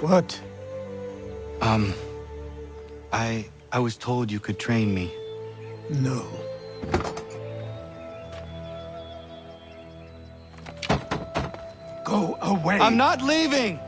What? I was told you could train me. No. Go away! I'm not leaving!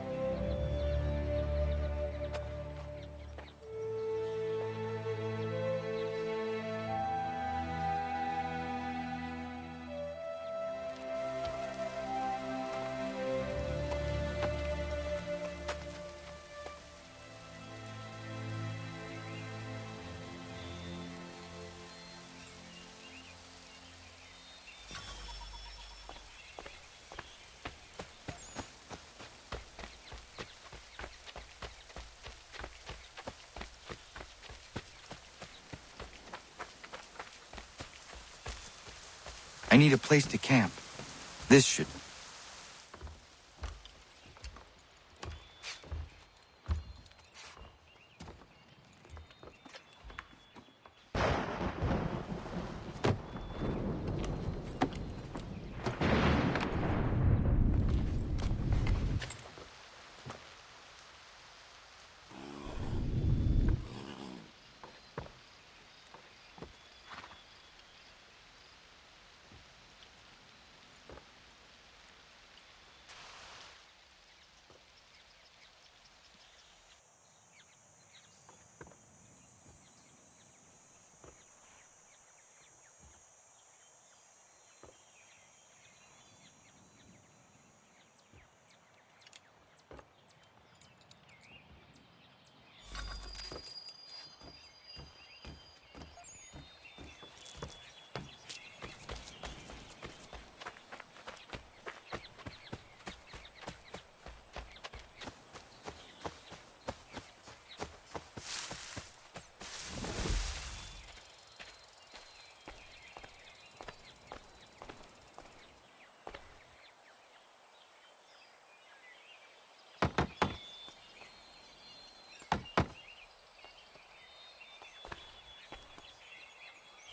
I need a place to camp. This should...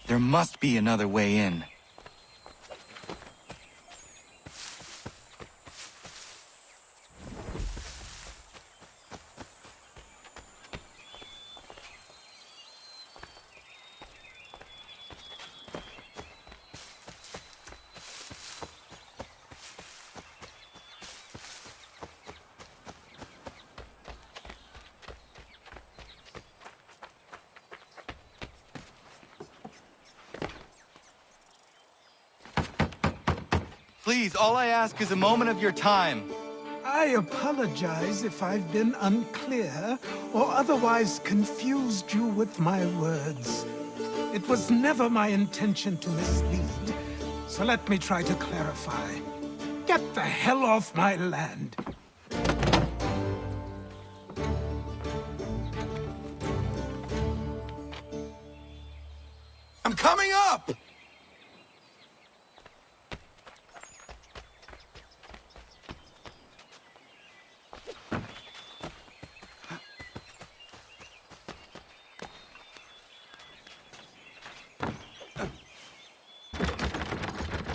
There must be another way in. Please, all I ask is a moment of your time. I apologize if I've been unclear or otherwise confused you with my words. It was never my intention to mislead, so let me try to clarify. Get the hell off my land! I'm coming up!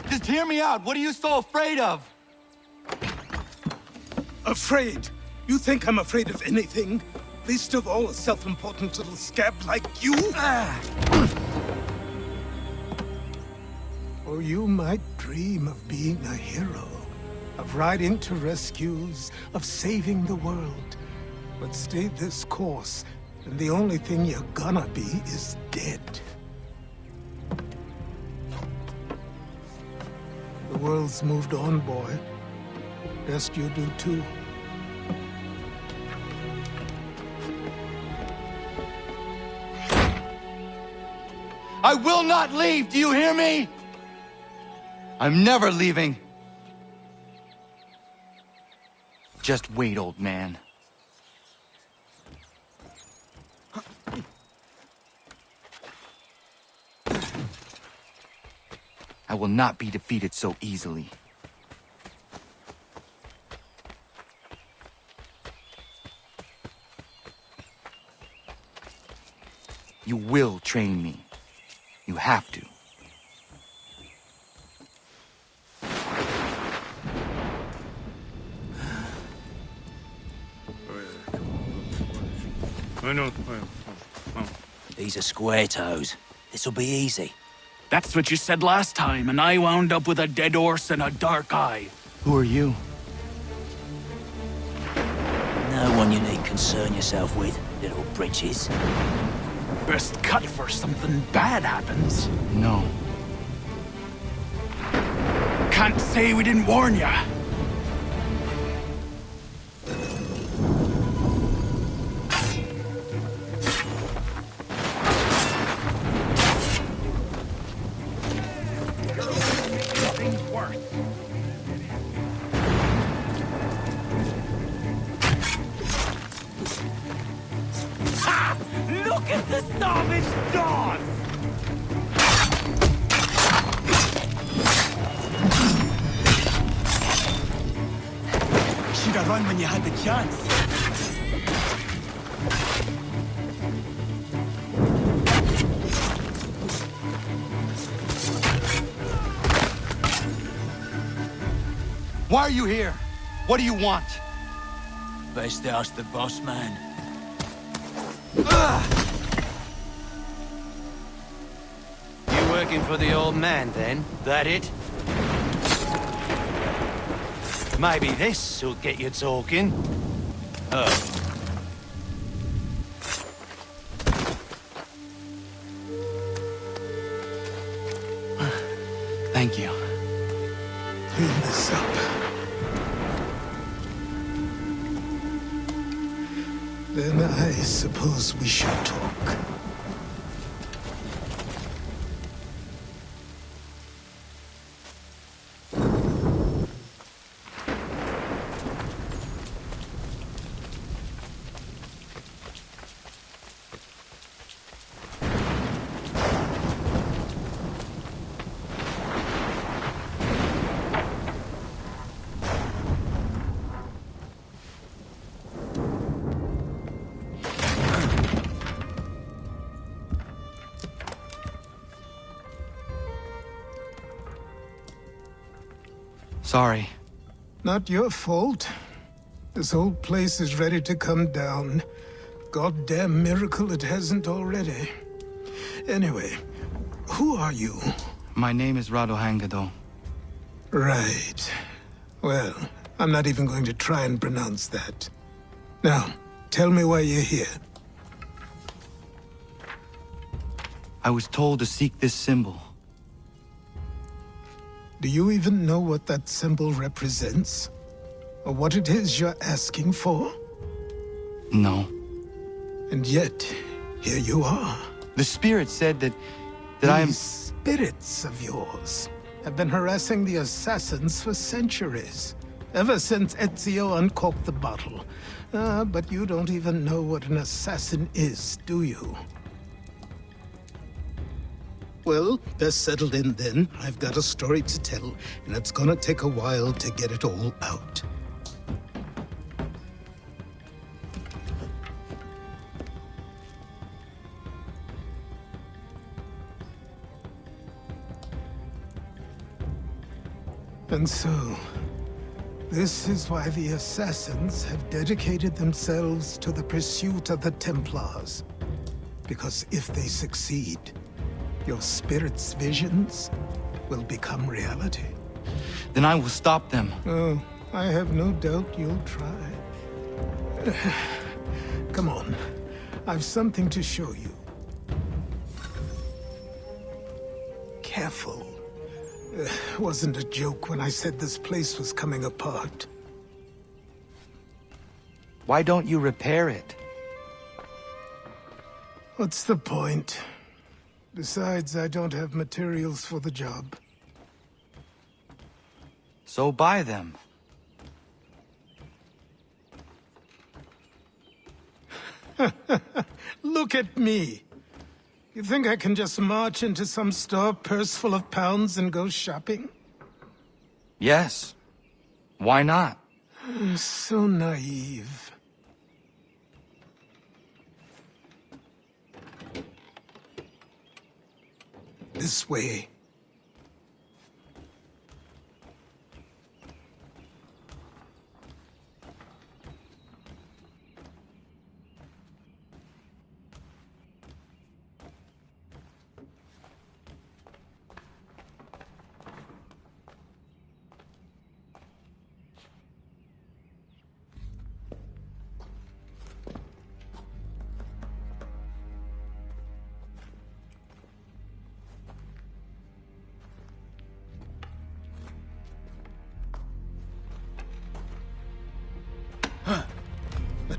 Just hear me out. What are you so afraid of? Afraid? You think I'm afraid of anything? Least of all a self-important little scab like you? Or you might dream of being a hero, of riding to rescues, of saving the world. But stay this course, and the only thing you're gonna be is dead. The world's moved on, boy. Best you do too. I will not leave, do you hear me? I'm never leaving. Just wait, old man. I will not be defeated so easily. You will train me. You have to. I know. These are square toes. This'll be easy. That's what you said last time, and I wound up with a dead horse and a dark eye. Who are you? No one you need concern yourself with, little britches. Best cut for something bad happens. No. Can't say we didn't warn ya. Look at the starving dogs! Should have run when you had the chance. Why are you here? What do you want? Best ask the boss man. You working for the old man, then? That it? Maybe this'll get you talking. Oh. Thank you. Clean this up. Then I suppose we should talk. Sorry. Not your fault. This whole place is ready to come down. Goddamn miracle it hasn't already. Anyway, who are you? My name is Rado Hangado. Right. Well, I'm not even going to try and pronounce that. Now, tell me why you're here. I was told to seek this symbol. Do you even know what that symbol represents? Or what it is you're asking for? No. And yet, here you are. The spirit said that I am... These spirits of yours have been harassing the assassins for centuries. Ever since Ezio uncorked the bottle. But you don't even know what an assassin is, do you? Well, best settled in then. I've got a story to tell, and it's gonna take a while to get it all out. And so, this is why the Assassins have dedicated themselves to the pursuit of the Templars. Because if they succeed, your spirit's visions will become reality. Then I will stop them. Oh, I have no doubt you'll try. Come on, I've something to show you. Careful. Wasn't a joke when I said this place was coming apart. Why don't you repair it? What's the point? Besides, I don't have materials for the job. So buy them. Look at me! You think I can just march into some store, purse full of pounds, and go shopping? Yes. Why not? So naive. This way.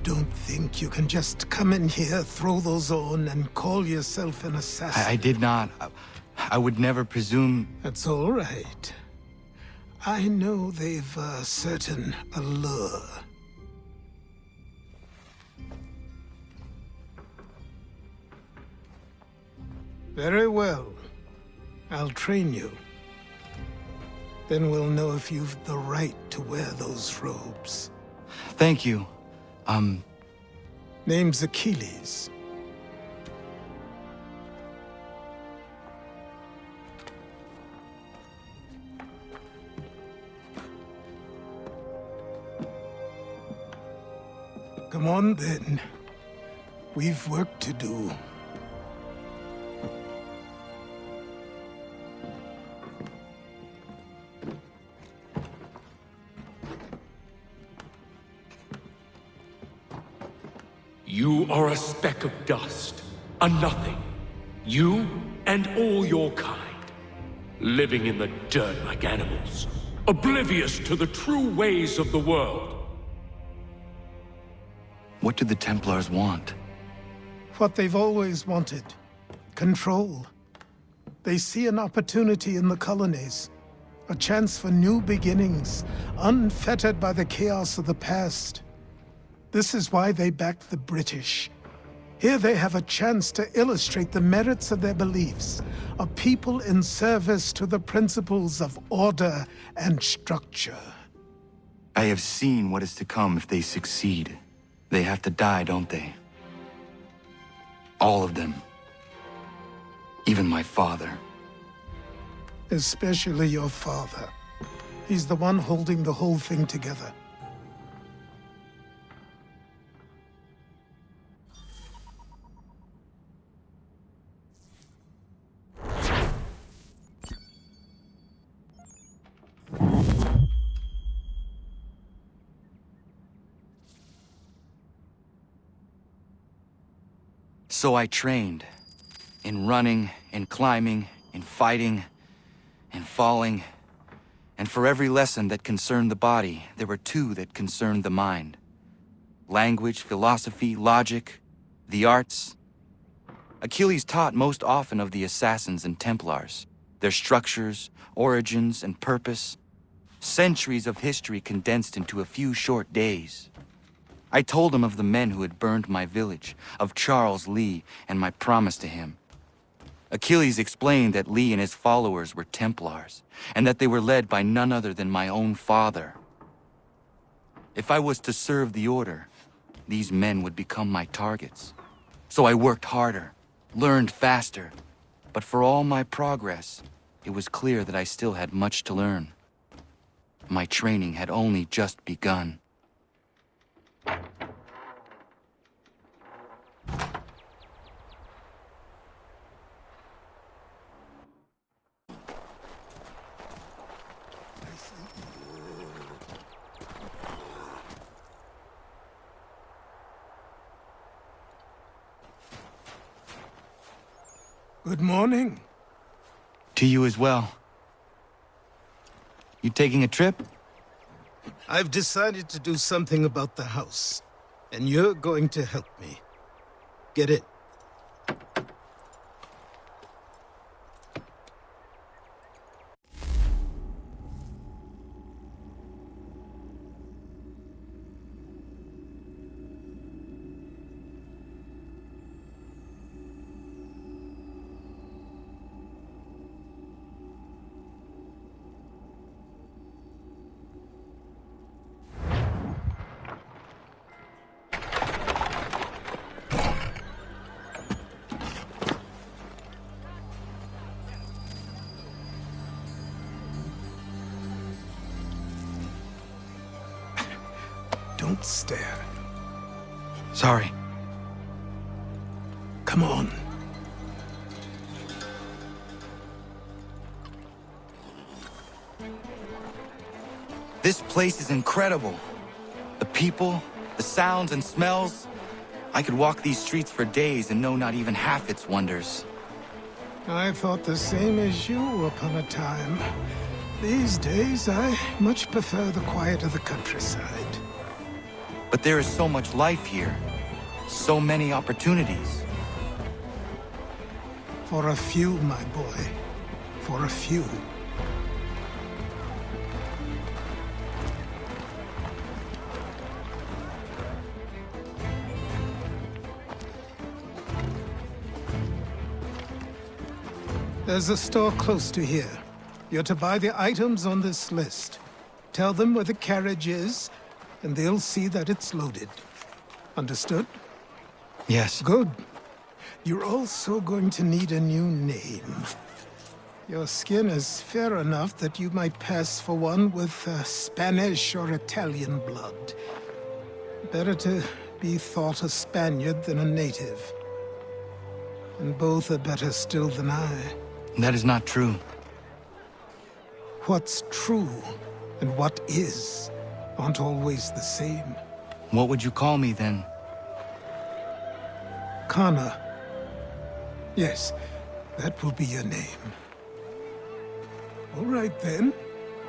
don't think you can just come in here, throw those on, and call yourself an assassin. I did not. I would never presume... That's all right. I know they've a certain allure. Very well. I'll train you. Then we'll know if you've the right to wear those robes. Thank you. Name's Achilles. Come on, then. We've work to do. You are a speck of dust, a nothing. You and all your kind, living in the dirt like animals, oblivious to the true ways of the world. What do the Templars want? What they've always wanted. Control. They see an opportunity in the colonies. A chance for new beginnings, unfettered by the chaos of the past. This is why they backed the British. Here they have a chance to illustrate the merits of their beliefs, a people in service to the principles of order and structure. I have seen what is to come if they succeed. They have to die, don't they? All of them. Even my father. Especially your father. He's the one holding the whole thing together. So I trained. In running, in climbing, in fighting, in falling. And for every lesson that concerned the body, there were two that concerned the mind. Language, philosophy, logic, the arts. Achilles taught most often of the Assassins and Templars, their structures, origins, and purpose. Centuries of history condensed into a few short days. I told him of the men who had burned my village, of Charles Lee, and my promise to him. Achilles explained that Lee and his followers were Templars, and that they were led by none other than my own father. If I was to serve the Order, these men would become my targets. So I worked harder, learned faster, but for all my progress, it was clear that I still had much to learn. My training had only just begun. Good morning. To you as well. You taking a trip? I've decided to do something about the house, and you're going to help me. Get it? Don't stare. Sorry. Come on. This place is incredible. The people, the sounds and smells. I could walk these streets for days and know not even half its wonders. I thought the same as you upon a time. These days, I much prefer the quiet of the countryside. But there is so much life here. So many opportunities. For a few, my boy. For a few. There's a store close to here. You're to buy the items on this list. Tell them where the carriage is, and they'll see that it's loaded. Understood? Yes. Good. You're also going to need a new name. Your skin is fair enough that you might pass for one with Spanish or Italian blood. Better to be thought a Spaniard than a native. And both are better still than I. That is not true. What's true and what is aren't always the same. What would you call me then? Kana. Yes, that will be your name. All right then,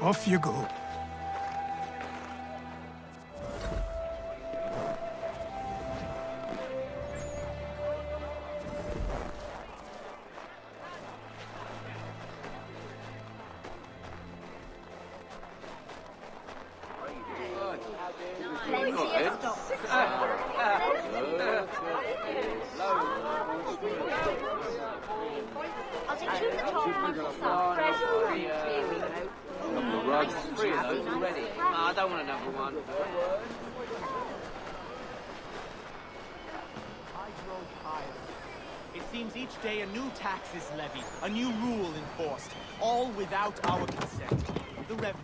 off you go. I don't want another one. It seems each day a new tax is levied, a new rule enforced, all without our consent. The revenue.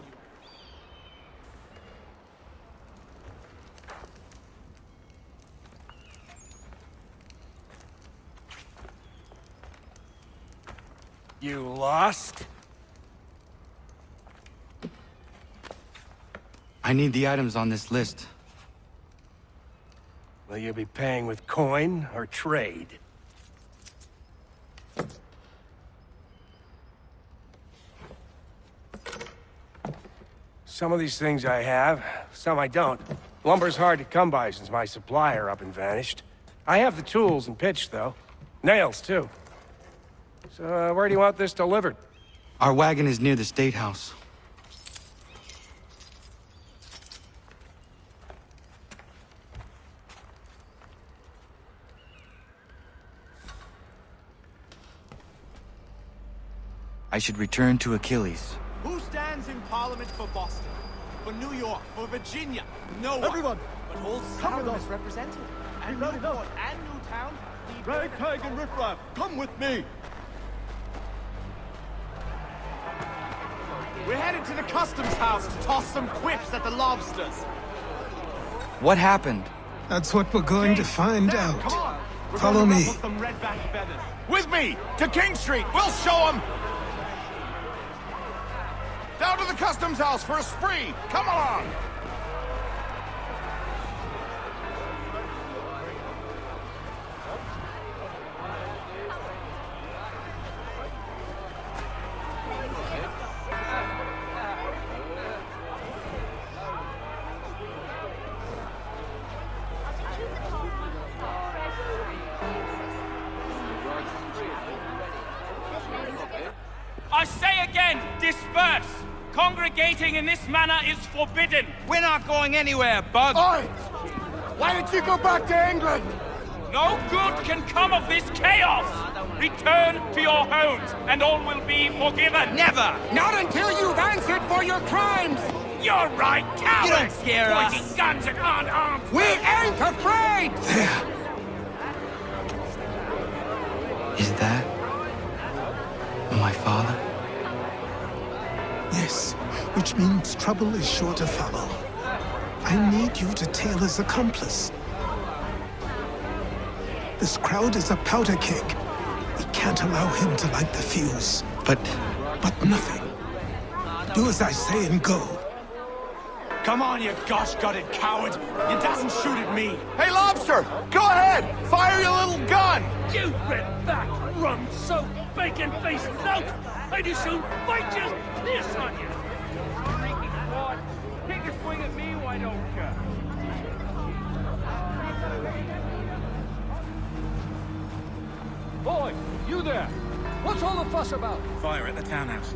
You lost? I need the items on this list. Will you be paying with coin or trade? Some of these things I have, some I don't. Lumber's hard to come by since my supplier up and vanished. I have the tools and pitch, though. Nails, too. So, where do you want this delivered? Our wagon is near the State House. I should return to Achilles. Who stands in Parliament for Boston? For New York? For Virginia? No one. Everyone, But all come with Southern us. is represented. And Round Newport up. and Newtown lead Ragtag and Riffraff, come with me! We're headed to the customs house to toss some quips at the lobsters. What happened? That's what we're going to find Sam, out. Come on. We're Follow going to me. ruffle some red-backed feathers. With me, to King Street, we'll show them! Down to the customs house for a spree, come along! I say again, disperse! Congregating in this manner is forbidden! We're not going anywhere, Bug! Oi! Why did you go back to England? No good can come of this chaos! Return to your homes, and all will be forgiven! Never! Not until you've answered for your crimes! You're right, cowards! You don't scare us. Pointing guns at unarmed! We ain't afraid! Is that my father? Yes, which means trouble is sure to follow. I need you to tail his accomplice. This crowd is a powder keg. We can't allow him to light the fuse. But Nothing. Do as I say and go. Come on, you gosh-gutted coward! You doesn't shoot at me! Hey, Lobster! Go ahead! Fire your little gun! You red-backed, rum-soaked, bacon-faced lout! I'd as soon fight you as piss on you! Take a swing at me, why don't you? you there! What's all the fuss about? Fire at the townhouse.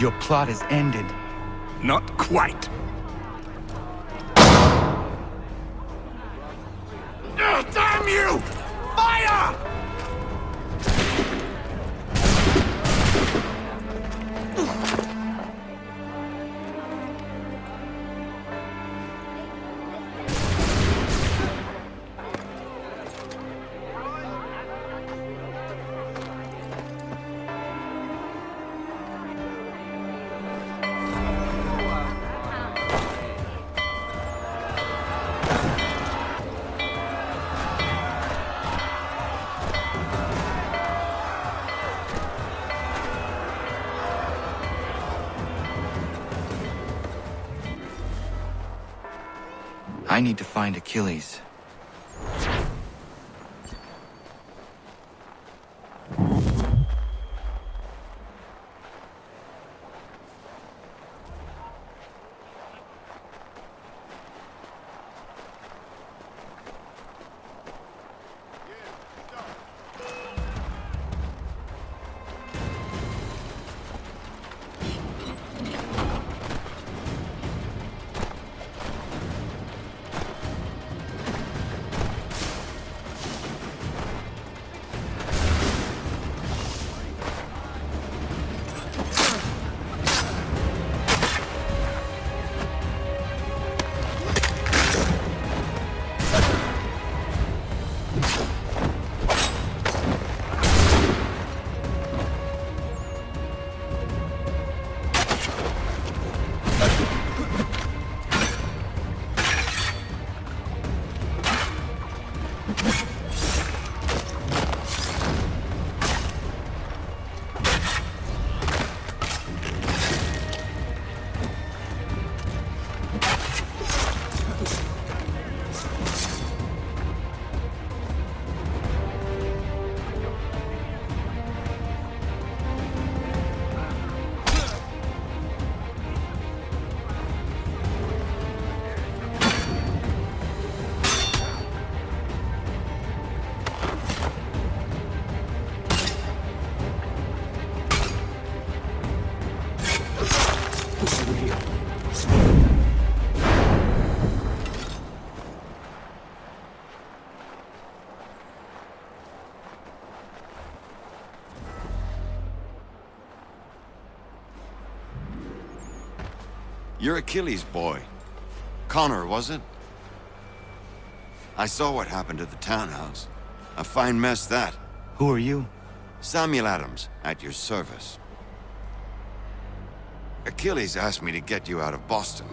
Your plot is ended. Not quite. Damn you! Fire! I need to find Achilles. You're Achilles' boy. Connor, was it? I saw what happened at the townhouse. A fine mess, that. Who are you? Samuel Adams, at your service. Achilles asked me to get you out of Boston.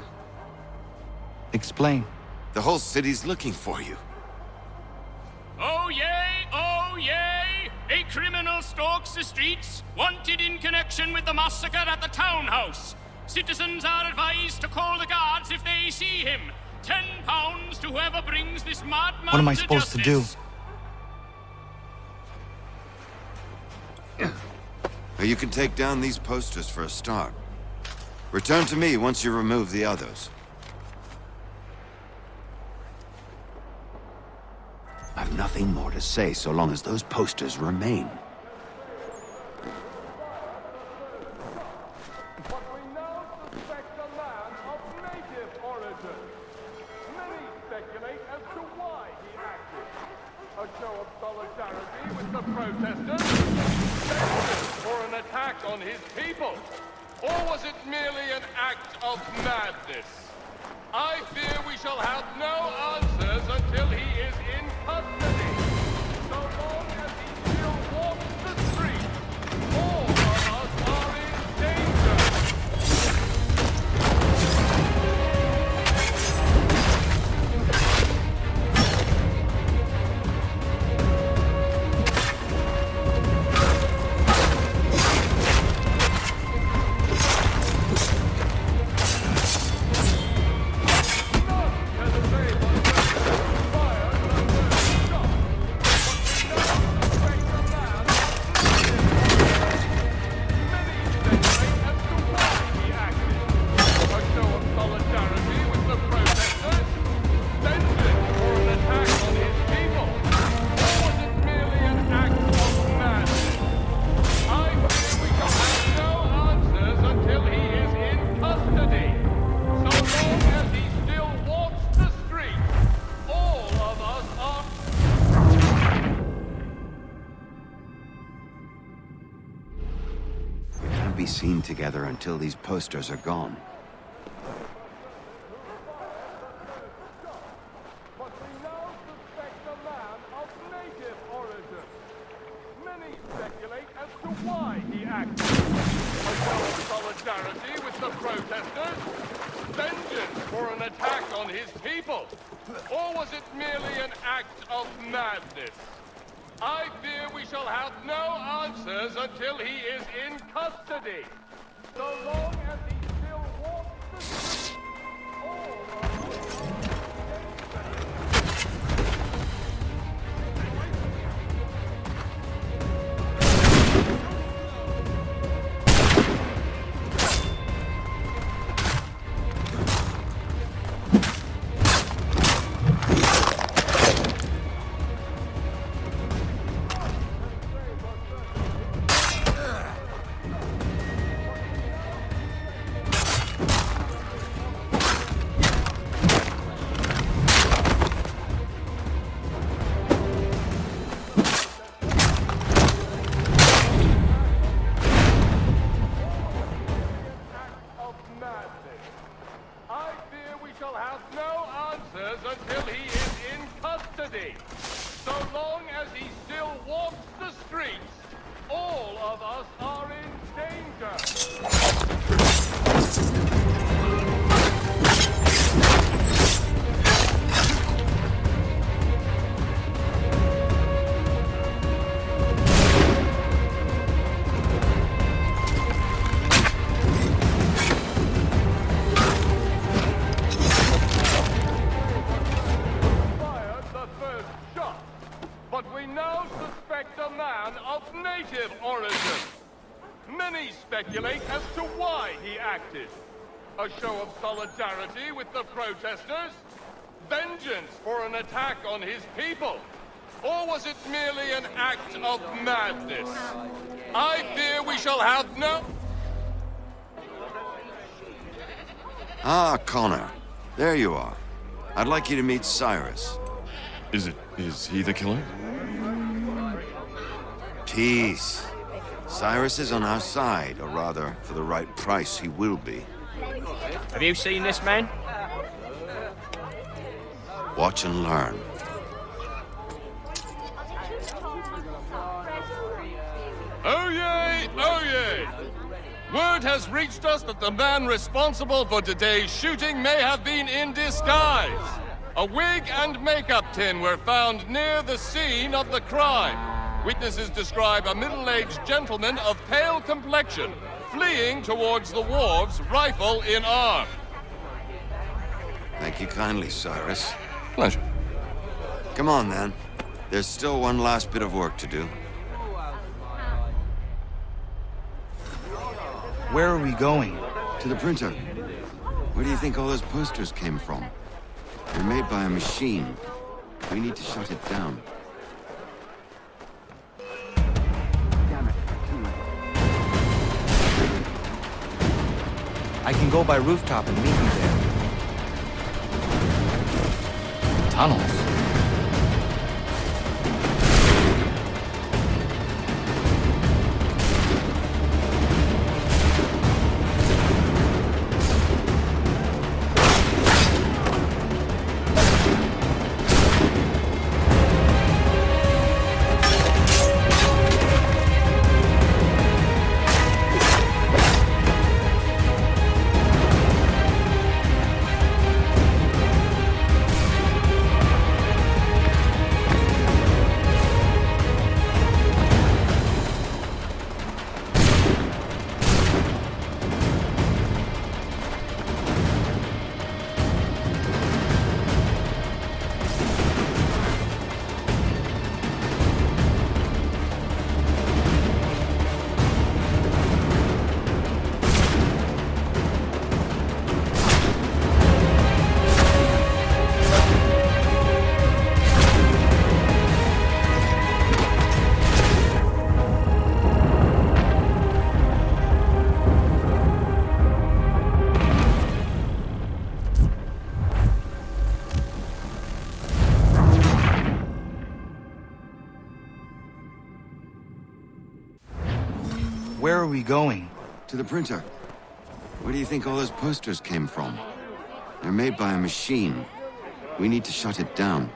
Explain. The whole city's looking for you. Oh yay, oh yay! A criminal stalks the streets, wanted in connection with the massacre at the townhouse. Citizens are advised to call the guards if they see him. £10 to whoever brings this madman What am I to supposed to do? Justice. You can take down these posters for a start. Return to me once you remove the others. nothing more to say so long as those posters remain. But we now suspect a man of native origin. Many speculate as to why he acted. A show of solidarity with the protesters? Vengeance for an attack on his people? Or was it merely an act of madness? I fear we shall have no answers until he is in custody. So long as he still walks the street, all of us are in danger. Be seen together until these posters are gone. But we now suspect a man of native origin. Many speculate as to why he acted. A show of solidarity with the protesters? Vengeance for an attack on his people? Or was it merely an act of madness? I fear we shall have no answers until he is in custody. So long as he still walks the street, all of us until he is in custody. So long as he still walks the streets, all of us are in danger. But we now suspect a man of native origin. Many speculate as to why he acted. A show of solidarity with the protesters? Vengeance for an attack on his people? Or was it merely an act of madness? I fear we shall have no... Ah, Connor. There you are. I'd like you to meet Cyrus. Is he the killer? Peace. Cyrus is on our side, or rather, for the right price, he will be. Have you seen this man? Watch and learn. Oh yay! Oh yay! Word has reached us that the man responsible for today's shooting may have been in disguise. A wig and makeup tin were found near the scene of the crime. Witnesses describe a middle-aged gentleman of pale complexion fleeing towards the wharves, rifle in arm. Thank you kindly, Cyrus. Pleasure. Come on, then. There's still one last bit of work to do. Where are we going? To the printer. Where do you think all those posters came from? They're made by a machine. We need to shut it down. I can go by rooftop and meet you there. Tunnels? Where are we going? To the printer. Where do you think all those posters came from? They're made by a machine. We need to shut it down.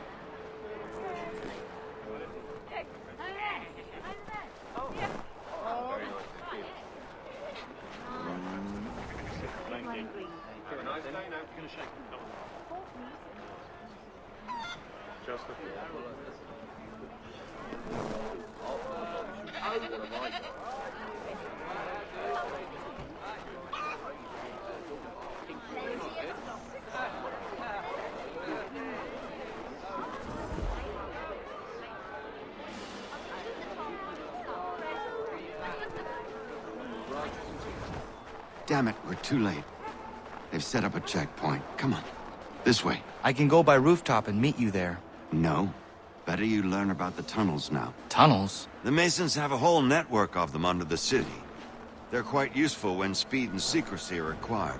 Damn it, we're too late. They've set up a checkpoint. Come on. This way. I can go by rooftop and meet you there. No. Better you learn about the tunnels now. Tunnels? The Masons have a whole network of them under the city. They're quite useful when speed and secrecy are required.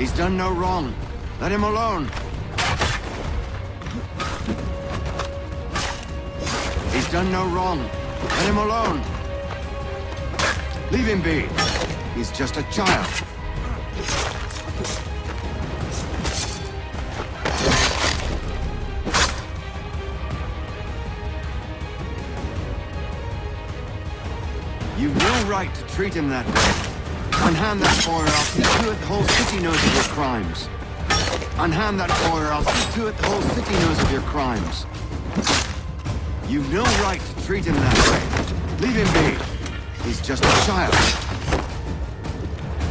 He's done no wrong. Let him alone. He's done no wrong. Let him alone. Leave him be. He's just a child. You've no right to treat him that way. Unhand that boy or I'll see to it the whole city knows of your crimes. Unhand that boy or I'll see to it the whole city knows of your crimes. You've no right to treat him that way. Leave him be. He's just a child.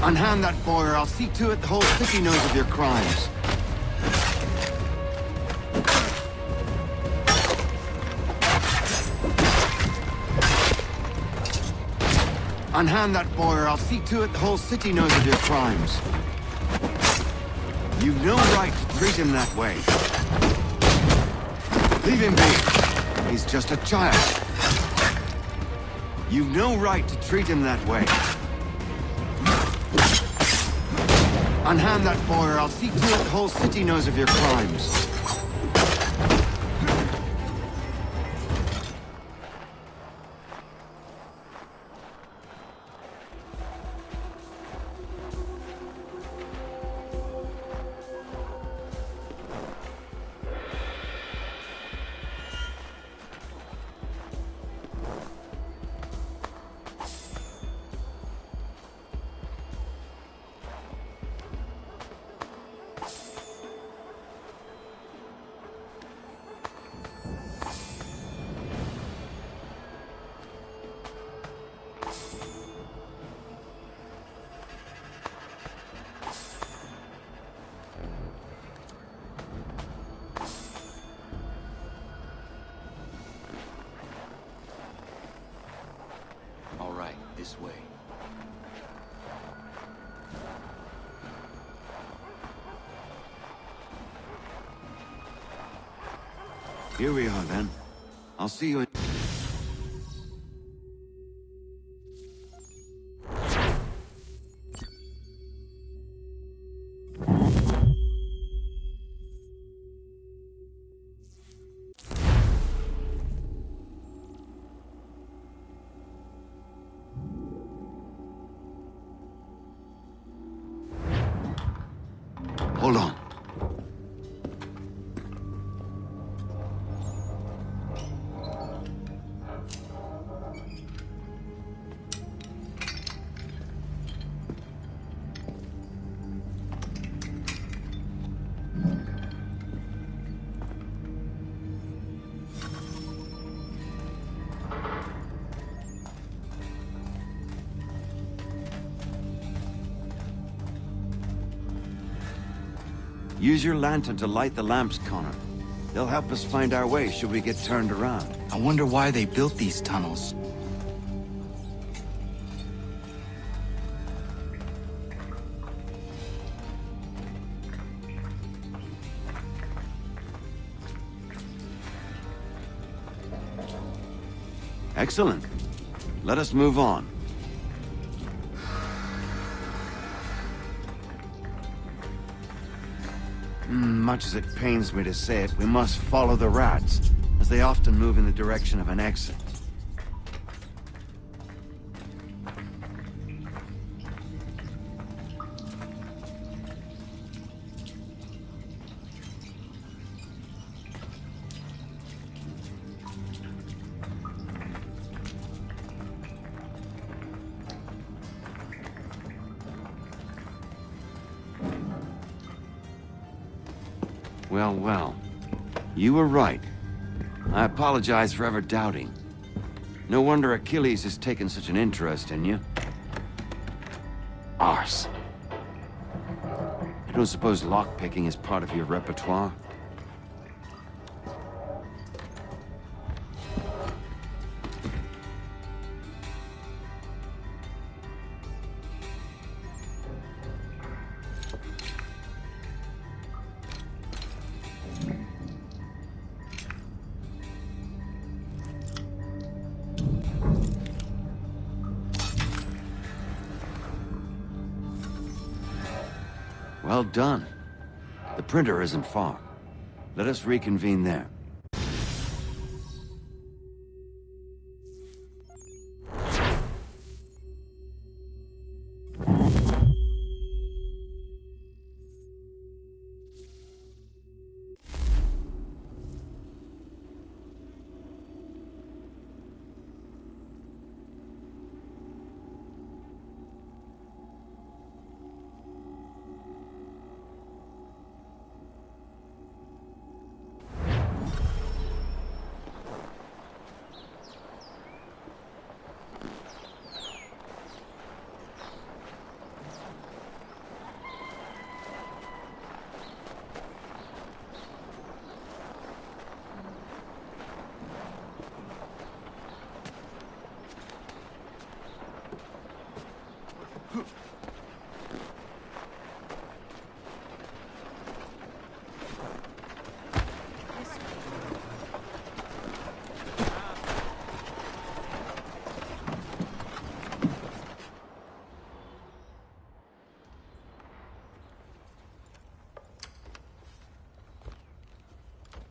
Unhand that boy or I'll see to it the whole city knows of your crimes. Unhand that boy or I'll see to it the whole city knows of your crimes. You've no right to treat him that way. Leave him be. He's just a child. You've no right to treat him that way. Unhand that boy or I'll see to it the whole city knows of your crimes. All right, this way. Here we are, then. I'll see you in... Hold on. Use your lantern to light the lamps, Connor. They'll help us find our way should we get turned around. I wonder why they built these tunnels. Excellent. Let us move on. Much as it pains me to say it, we must follow the rats, as they often move in the direction of an exit. Well, well. You were right. I apologize for ever doubting. No wonder Achilles has taken such an interest in you. Arse. I don't suppose lockpicking is part of your repertoire? Well done. The printer isn't far. Let us reconvene there.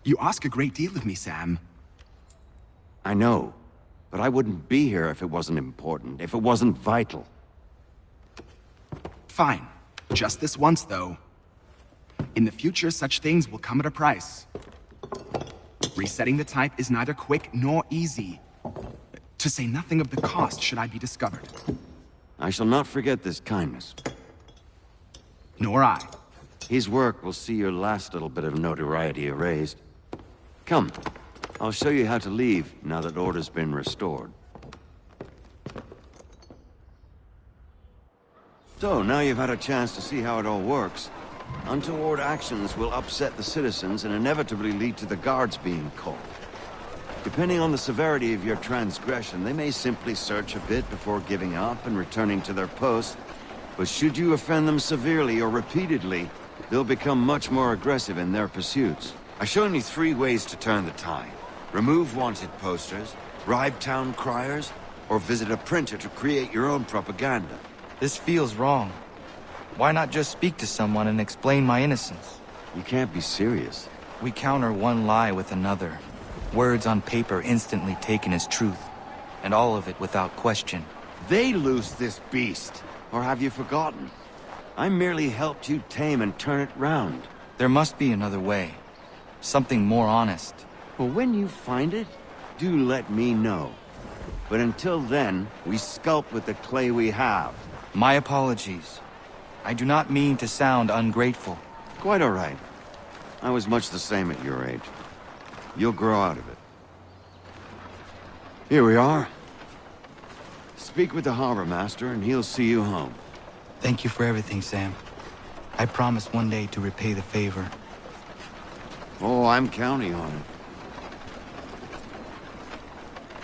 You ask a great deal of me, Sam. I know, but I wouldn't be here if it wasn't important, if it wasn't vital. Fine. Just this once, though. In the future, such things will come at a price. Resetting the type is neither quick nor easy. To say nothing of the cost should I be discovered. I shall not forget this kindness. Nor I. His work will see your last little bit of notoriety erased. Come, I'll show you how to leave now that order's been restored. So, now you've had a chance to see how it all works. Untoward actions will upset the citizens and inevitably lead to the guards being called. Depending on the severity of your transgression, they may simply search a bit before giving up and returning to their post. But should you offend them severely or repeatedly, they'll become much more aggressive in their pursuits. I've shown you 3 ways to turn the tide. Remove wanted posters, bribe town criers, or visit a printer to create your own propaganda. This feels wrong. Why not just speak to someone and explain my innocence? You can't be serious. We counter one lie with another. Words on paper instantly taken as truth. And all of it without question. They loose this beast. Or have you forgotten? I merely helped you tame and turn it round. There must be another way. Something more honest. Well, when you find it, do let me know. But until then, we sculpt with the clay we have. My apologies. I do not mean to sound ungrateful. Quite all right. I was much the same at your age. You'll grow out of it. Here we are. Speak with the harbor master and he'll see you home. Thank you for everything, Sam. I promise one day to repay the favor. Oh, I'm counting on it.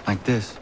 Like this.